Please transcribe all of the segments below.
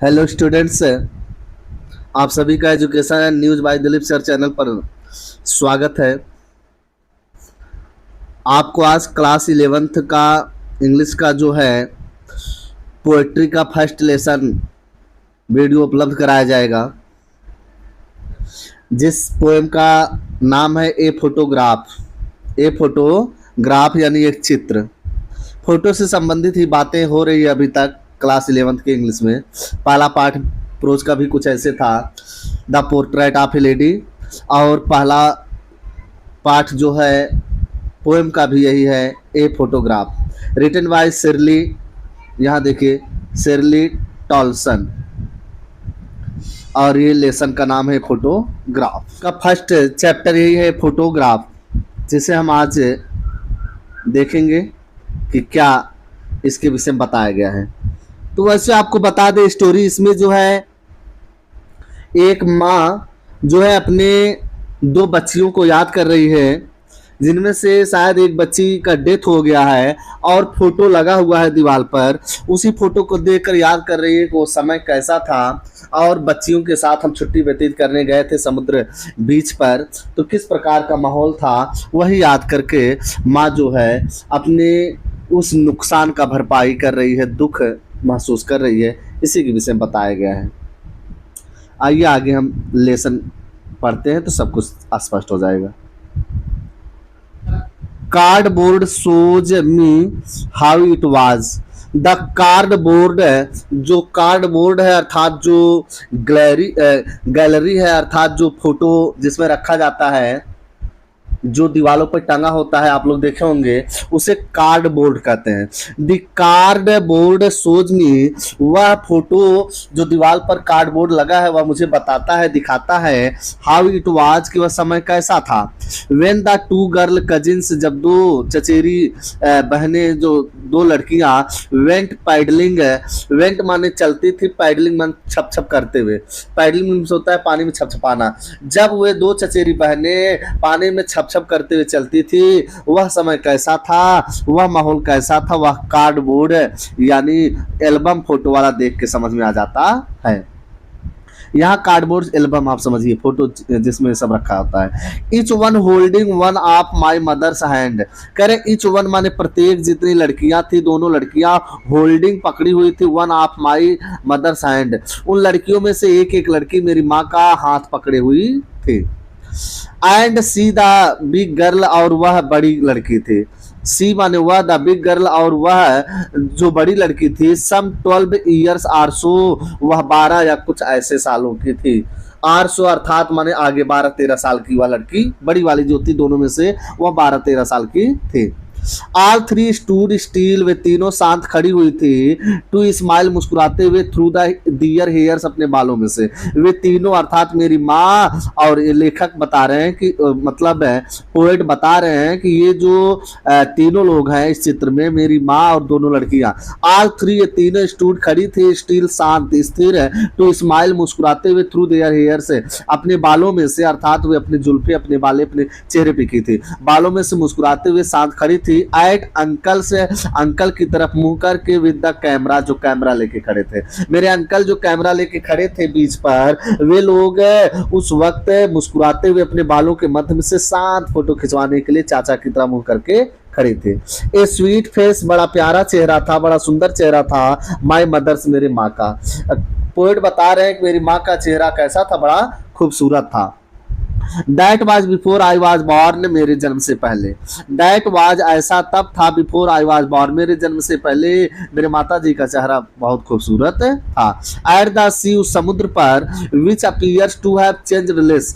Hello students, आप सभी का education and news bye Dilip sir channel पर स्वागत है। आपको आज क्लास 11th का इंग्लिश का जो है पोएट्री का फर्स्ट लेसन वीडियो उपलब्ध कराया जाएगा, जिस पोएम का नाम है ए फोटोग्राफ। ए फोटोग्राफ यानी एक चित्र। फोटो से संबंधित ही बातें हो रही है अभी तक क्लास 11th के इंग्लिश में। पहला पार्ट प्रोज का भी कुछ ऐसे था, the portrait of A lady, और पहला पार्ट जो है पोएम का भी यही है, ए फोटोग्राफ, रिटन बाय शिरली। यहाँ देखिए, शिरली टॉल्सन, और ये लेसन का नाम है फोटोग्राफ। का फर्स्ट चैप्टर यही है, फोटोग्राफ, जिसे हम आज देखेंगे कि क्या इसके विषय में बताया गया है। तो वैसे आपको बता दें स्टोरी इसमें जो है, एक माँ जो है अपने दो बच्चियों को याद कर रही है, जिनमें से शायद एक बच्ची का डेथ हो गया है और फोटो लगा हुआ है दीवार पर। उसी फोटो को देखकर याद कर रही है कि वो समय कैसा था और बच्चियों के साथ हम छुट्टी व्यतीत करने गए थे समुद्र बीच पर, तो किस प्रकार का माहौल था वही याद करके माँ जो है अपने उस नुकसान का भरपाई कर रही है, दुख महसूस कर रही है। इसी के विषय में बताया गया है। आइए आगे हम लेसन पढ़ते हैं तो सब कुछ स्पष्ट हो जाएगा। Cardboard shows me how it was. The cardboard, जो कार्डबोर्ड है अर्थात जो गैलरी है, अर्थात जो फोटो जिसमें रखा जाता है, जो दीवारों पर टंगा होता है, आप लोग देखे होंगे, उसे कार्डबोर्ड कहते हैं। द कार्डबोर्ड शोज मी, वह फोटो जो दीवार पर कार्डबोर्ड लगा है वह मुझे बताता है, दिखाता है, हाउ इट वाज, कि वह समय कैसा था। When the two girl cousins, जब दो चचेरी बहनें, जो दो लड़कियां, वेंट पैडलिंग, वेंट माने चलती थी, पैडलिंग मान छप छप करते हुए, पैडलिंग मीन्स होता है पानी में छपछपाना। जब वे दो चचेरी बहनें पानी में छप छप करते हुए चलती थी, वह समय कैसा था, वह माहौल कैसा था, वह कार्डबोर्ड यानी एल्बम फोटो वाला देख के समझ में आ जाता है। यहाँ कार्डबोर्ड एल्बम आप समझिए, फोटो जिसमें सब रखा होता है। Each one holding one of my mother's hand, कह रहे इच वन माने प्रत्येक, जितनी लड़कियां थी, दोनों लड़कियां होल्डिंग पकड़ी हुई थी, one of my mother's hand, उन लड़कियों में से एक एक लड़की मेरी माँ का हाथ पकड़े हुई थी। And see the big girl, और वह बड़ी लड़की थी। सी माने वह, द बिग गर्ल, और वह जो बड़ी लड़की थी, सम 12 ईयर्स आरसो, वह 12 या कुछ ऐसे सालों की थी। आरसो अर्थात माने आगे 12-13 साल की वह लड़की, बड़ी वाली जो थी दोनों में से, वह 12-13 साल की थी। ऑल थ्री स्टूड स्टील, वे तीनों शांत खड़ी हुई थी। टू स्माइल, मुस्कुराते हुए, थ्रू द दियर हेयर्स, अपने बालों में से। वे तीनों अर्थात मेरी माँ, और ये लेखक बता रहे हैं कि मतलब है पोएट बता रहे हैं कि ये जो तीनों लोग हैं इस चित्र में, मेरी माँ और दोनों लड़कियां, ऑल थ्री, ये तीनों स्टूड खड़ी थी, स्टील शांत स्थिर है, टू स्माइल मुस्कुराते हुए, थ्रू देयर हेयर से, अपने बालों में से, अर्थात वे अपने जुल्फे, अपने बालें अपने चेहरे पे की थी, बालों में से मुस्कुराते हुए शांत खड़ी थी। एट अंकल से, अंकल की तरफ मुंह करके, विद द कैमरा, जो कैमरा लेके खड़े थे, मेरे अंकल जो कैमरा लेके खड़े थे बीच पर, वे लोग उस वक्त मुस्कुराते हुए अपने बालों के मध्य में से शांत फोटो खिंचवाने के लिए चाचा की तरह मुंह करके खड़े थे। ए स्वीट फेस, बड़ा प्यारा चेहरा था, बड़ा सुंदर चेहरा था, माय मदर्स, मेरे माँ का। पोएट बता रहे हैं कि मेरी माँ का चेहरा कैसा था, बड़ा खूबसूरत था। That was before I was born, मेरे जन्म से पहले। दैट वाज, ऐसा तब था, बिफोर आई वाज बॉर्न, मेरे जन्म से पहले मेरे माता जी का चेहरा बहुत खूबसूरत था। एट द सी, उस समुद्र पर, which appears to have changed less,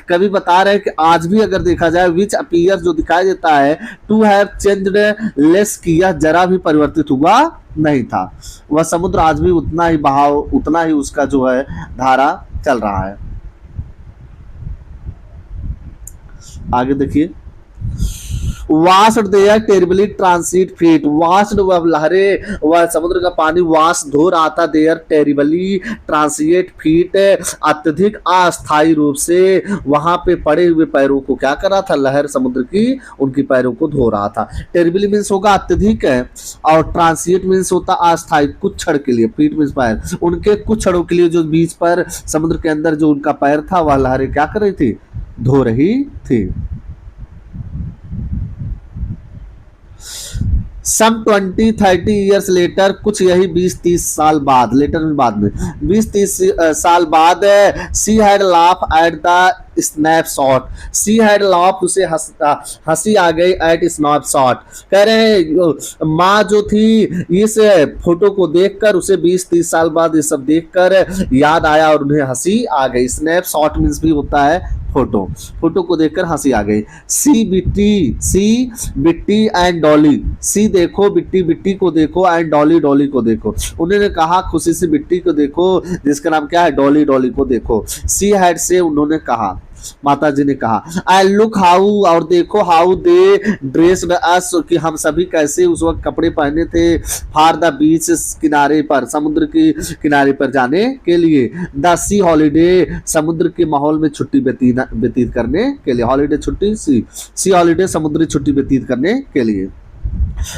कवि बता रहे हैं कि आज भी अगर देखा जाए, विच अपीयर्स, जो दिखाई देता है, टू हैव चेंज्ड लेस, की यह जरा भी परिवर्तित हुआ नहीं था। वह समुद्र आज भी उतना ही बहाव, उतना ही उसका जो है धारा चल रहा है। आगे देखिए, vast their terribly transit feet, vast वह लहरें, वह समुद्र का पानी वास्ट धो रहा था, देयर टेरिबली ट्रांसिट फीट, अत्यधिक अस्थायी रूप से वहां पे पड़े हुए पैरों को क्या कर रहा था, लहर समुद्र की उनकी पैरों को धो रहा था। टेरिबली मीन्स होगा अत्यधिक है, और ट्रांसिट मीन्स होता अस्थायी, कुछ क्षण के लिए, फीट मीन्स पैर, उनके कुछ क्षणों के लिए जो बीच पर समुद्र के अंदर जो उनका पैर था वह लहरें क्या कर रही थी, धो रही थी। सम 20-30 ईयर्स लेटर, कुछ यही 20-30 साल बाद, लेटर में बाद में 20-30 साल बाद, she had laugh at the snapshot, she had laugh, उसे हंसी आ गई, एट स्नैपशॉट, कह रहे हैं माँ जो थी इस फोटो को देखकर उसे 20-30 साल बाद ये सब देखकर याद आया और उन्हें हंसी आ गई। स्नैपशॉट मीन्स भी होता है फोटो, फोटो को देखकर हंसी आ गई। सी बिट्टी एंड डॉली, सी देखो बिट्टी, बिट्टी को देखो, एंड डॉली, डॉली को देखो। उन्होंने कहा खुशी से बिट्टी को देखो जिसका नाम क्या है, डॉली, डॉली को देखो। सी हैड से, उन्होंने कहा, माता जी ने कहा, आई लुक हाउ, और देखो, हाउ दे ड्रेस्ड अस, कि हम सभी कैसे उस वक्त कपड़े पहने थे, फॉर द बीच, किनारे पर, समुद्र के किनारे पर जाने के लिए, द सी हॉलीडे, समुद्र के माहौल में छुट्टी व्यतीत करने के लिए, हॉलीडे छुट्टी, सी हॉलीडे समुद्री छुट्टी व्यतीत करने के लिए।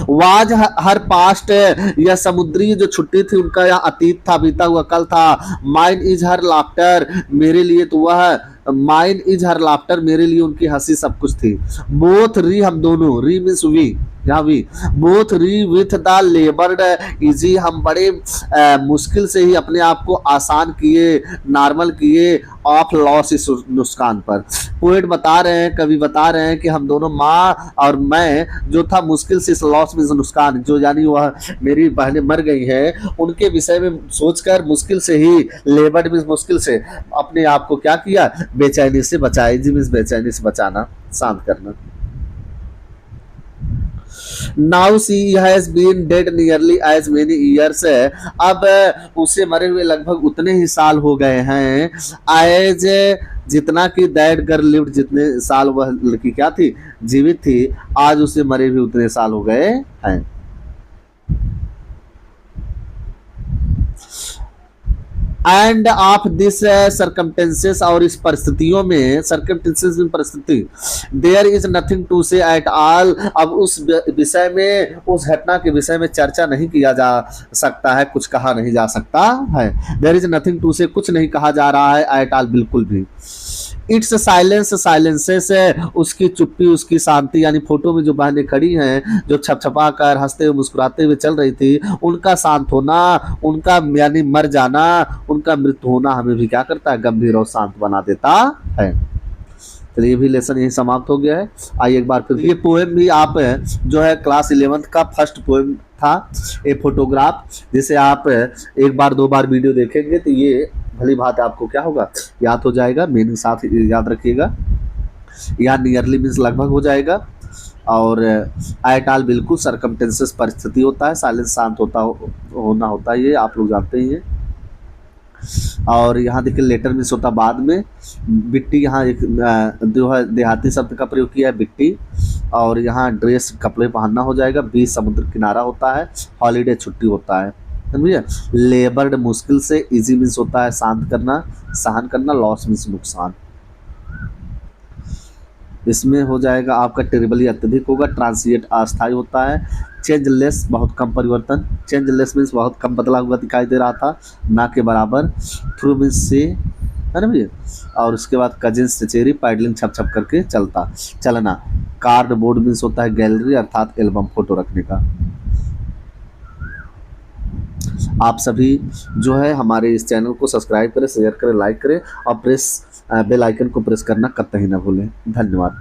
वाज हर पास्ट, यह समुद्री जो छुट्टी थी उनका यह अतीत था, बीता हुआ कल था। माइन इज हर लाफ्टर, मेरे लिए तो वह, माइन इज हर लाफ्टर, मेरे लिए उनकी हंसी सब कुछ थी। बोथ री, हम दोनों, री मीन्स वी, यहाँ भी, बोथ री विथ द लेबर्ड इजी, हम बड़े मुश्किल से ही अपने आप को आसान किए, नॉर्मल किए, ऑफ लॉस, इस नुकसान पर। पोएट बता रहे हैं, कवि बता रहे हैं कि हम दोनों, माँ और मैं, जो था मुश्किल से, इस लॉस में नुकसान, जो यानी वह मेरी बहनें मर गई हैं उनके विषय में सोचकर मुश्किल से ही, लेबर्ड मीन्स मुश्किल से, अपने आप को क्या किया, बेचैनी से बचाए, जी मीन्स बेचैनी से बचाना, शांत करना। Now she has been dead nearly as many years, अब उसे मरे हुए लगभग उतने ही साल हो गए हैं, as जितना कि दैट गर्ल लिव्ड, जितने साल वह लड़की क्या थी, जीवित थी, आज उसे मरे हुए उतने साल हो गए हैं। एंड ऑफ दिस सर्कमटेंसेस, और इस परिस्थितियों में, सर्कमटेंसेस में परिस्थिति, देयर इज नथिंग टू से एट ऑल, अब उस विषय में, उस घटना के विषय में चर्चा नहीं किया जा सकता है, कुछ कहा नहीं जा सकता है। देयर इज नथिंग टू से, कुछ नहीं कहा जा रहा है, एट ऑल, बिल्कुल भी। इट्स साइलेंस, साइलेंसेस, उसकी चुप्पी, उसकी शांति, यानी फोटो में जो बहनें खड़ी हैं, जो छपछपा कर हंसते हुए मुस्कुराते हुए चल रही थी, उनका शांत होना, उनका यानी मर जाना, उनका मृत्यु होना हमें भी क्या करता है, गंभीर और शांत बना देता है। तो ये भी लेसन यही समाप्त हो गया है। आइए एक बार फिर, ये पोएम भी आप जो है क्लास 11th का फर्स्ट पोएम था, ए फोटोग्राफ, जिसे आप एक बार दो बार वीडियो देखेंगे तो ये भली बात आपको क्या होगा, याद हो जाएगा। मीनिंग साथ याद रखिएगा, या नियरली मीन्स लगभग हो जाएगा, और एट ऑल बिल्कुल, सर्कमटेंसेस परिस्थिति होता है, साइलेंस शांत होना होता है, ये आप लोग जानते ही हैं। और यहाँ देखिए लेटर मीन्स होता बाद में। बिट्टी, यहाँ एक जो है देहाती शब्द का प्रयोग किया है, बिट्टी, और यहाँ ड्रेस कपड़े पहनना हो जाएगा। बीच समुद्र किनारा होता है, हॉलीडे छुट्टी होता है, समझिए। लेबर्ड मुश्किल से, इजी मीन्स होता है शांत करना, सहन करना, लॉस मीन्स नुकसान। इसमें हो जाएगा आपका टेरिबली अत्यधिक होगा, ट्रांसिएंट अस्थायी होता है, चेंजलेस बहुत कम परिवर्तन, चेंजलेस मीन्स बहुत कम बदला हुआ दिखाई दे रहा था, ना के बराबर, थ्रू मीन्स से, है ना भैया। और उसके बाद कजिन्स चचेरी, पैडलिंग छप छप करके चलना। कार्ड बोर्ड मीन्स होता है गैलरी, अर्थात एल्बम फोटो रखने का। आप सभी जो है हमारे इस चैनल को सब्सक्राइब करें, शेयर करें, लाइक करें, और बेल आइकन को प्रेस करना कतई ना भूलें। धन्यवाद।